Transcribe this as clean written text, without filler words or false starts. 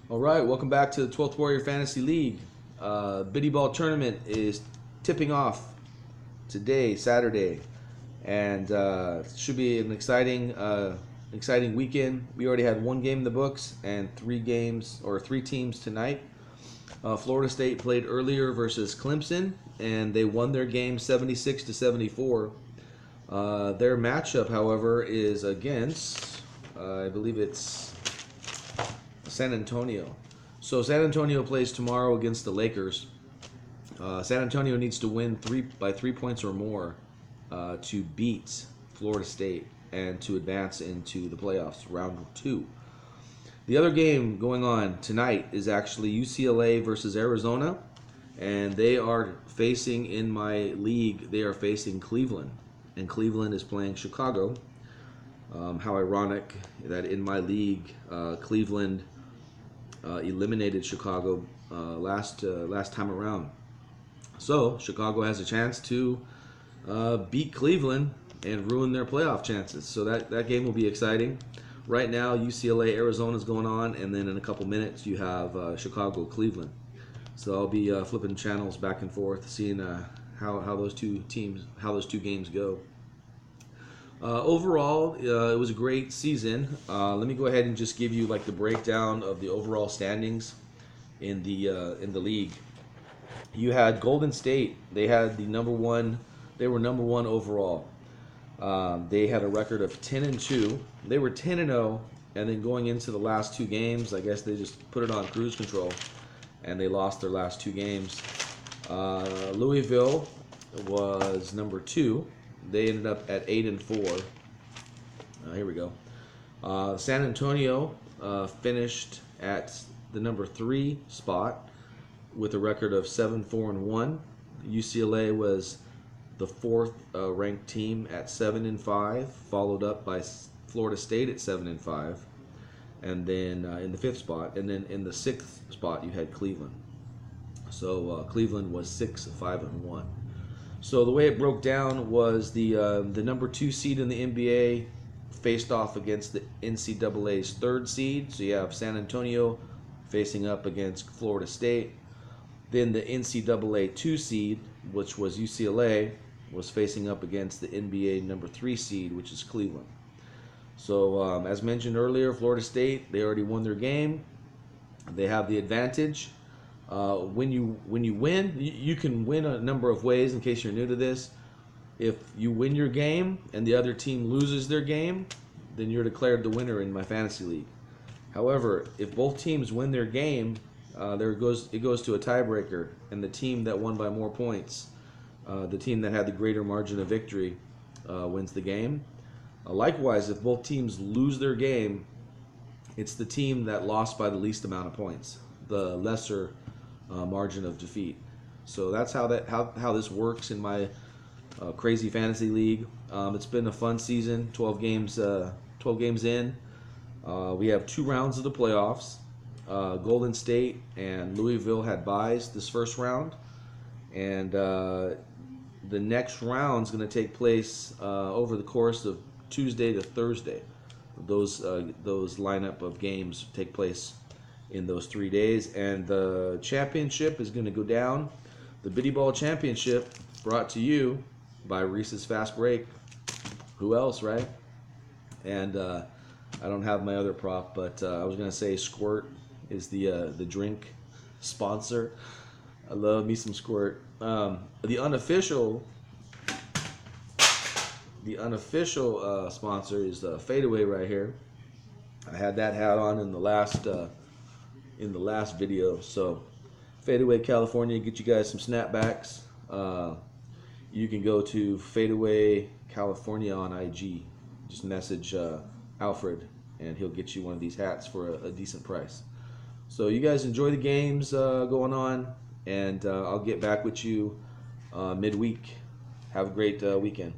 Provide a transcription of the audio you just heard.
All right, welcome back to the 12th Warrior Fantasy League. Biddy Ball Tournament is tipping off today, Saturday, and should be an exciting weekend. We already had one game in the books and three teams tonight. Florida State played earlier versus Clemson, and they won their game 76-74. Their matchup, however, is against I believe it's San Antonio. So San Antonio plays tomorrow against the Lakers. San Antonio needs to win by 3 points or more to beat Florida State and to advance into the playoffs, round 2. The other game going on tonight is actually UCLA versus Arizona, and they are facing, in my league, they are facing Cleveland, and Cleveland is playing Chicago. How ironic that in my league, Cleveland eliminated Chicago last time around. So Chicago has a chance to beat Cleveland and ruin their playoff chances. So that game will be exciting. Right now, UCLA Arizona is going on, and then in a couple minutes you have Chicago Cleveland. So I'll be flipping channels back and forth, seeing how those two games go. Overall, it was a great season. Let me go ahead and just give you like the breakdown of the overall standings in the league. You had Golden State. They had the number one. They were number one overall. They had a record of 10-2. They were 10-0, and then going into the last two games, I guess they just put it on cruise control, and they lost their last two games. Louisville was number 2. They ended up at 8-4. Here we go. San Antonio finished at the number 3 spot with a record of 7-4-1. UCLA was the 4th ranked team at 7-5, followed up by Florida State at 7-5, and then in the 5th spot, and then in the 6th spot you had Cleveland. So Cleveland was 6-5-1. So the way it broke down was the number 2 seed in the NBA faced off against the NCAA's 3rd seed. So you have San Antonio facing up against Florida State. Then the NCAA 2 seed, which was UCLA, was facing up against the NBA number 3 seed, which is Cleveland. So as mentioned earlier, Florida State, they already won their game. They have the advantage. When you win, you can win a number of ways. In case you're new to this, if you win your game and the other team loses their game, then you're declared the winner in my fantasy league. However, if both teams win their game, it goes to a tiebreaker, and the team that won by more points, the team that had the greater margin of victory, wins the game. Likewise, if both teams lose their game, it's the team that lost by the least amount of points, the lesser margin of defeat. So that's how this works in my crazy fantasy league. It's been a fun season. 12 games in. We have 2 rounds of the playoffs. Golden State and Louisville had byes this first round, and the next round is going to take place over the course of Tuesday to Thursday. Those lineup of games take place in those 3 days, and the championship is going to go down. The Biddy Ball Championship, brought to you by Reese's Fast Break. Who else, right? And I don't have my other prop, but I was going to say Squirt is the drink sponsor. I love me some Squirt. The unofficial sponsor is Fadeaway right here. I had that hat on in the last video. So Fadeaway California, get you guys some snapbacks. You can go to Fadeaway California on IG. Just message Alfred, and he'll get you one of these hats for a decent price. So you guys enjoy the games going on, and I'll get back with you midweek. Have a great weekend.